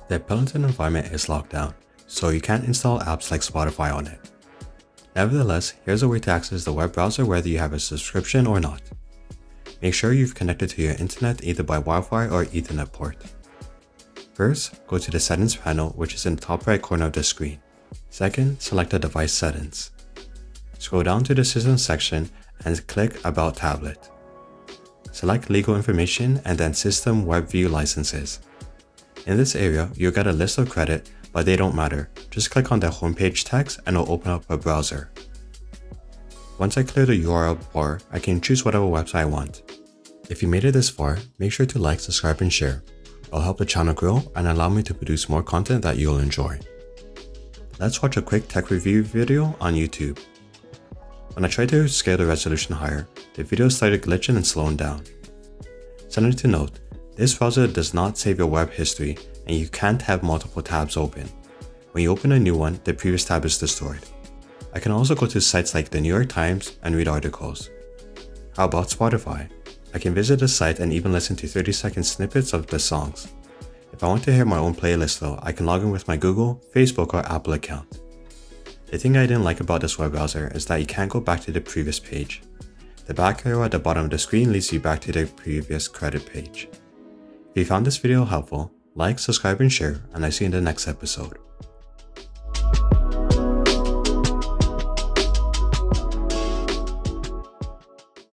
The Peloton environment is locked down, so you can't install apps like Spotify on it. Nevertheless, here's a way to access the web browser whether you have a subscription or not. Make sure you've connected to your internet either by Wi-Fi or Ethernet port. First, go to the settings panel, which is in the top right corner of the screen. Second, select the device settings. Scroll down to the system section and click About Tablet. Select Legal Information and then System Web View Licenses. In this area, you'll get a list of credit, but they don't matter. Just click on the homepage text and it'll open up a browser. Once I clear the URL bar, I can choose whatever website I want. If you made it this far, make sure to like, subscribe, and share. It'll help the channel grow and allow me to produce more content that you'll enjoy. Let's watch a quick tech review video on YouTube. When I tried to scale the resolution higher, the video started glitching and slowing down. Something to note, this browser does not save your web history and you can't have multiple tabs open. When you open a new one, the previous tab is destroyed. I can also go to sites like the New York Times and read articles. How about Spotify? I can visit the site and even listen to 30-second snippets of the songs. If I want to hear my own playlist though, I can log in with my Google, Facebook, or Apple account. The thing I didn't like about this web browser is that you can't go back to the previous page. The back arrow at the bottom of the screen leads you back to the previous credit page. If you found this video helpful, like, subscribe, and share, and I see you in the next episode.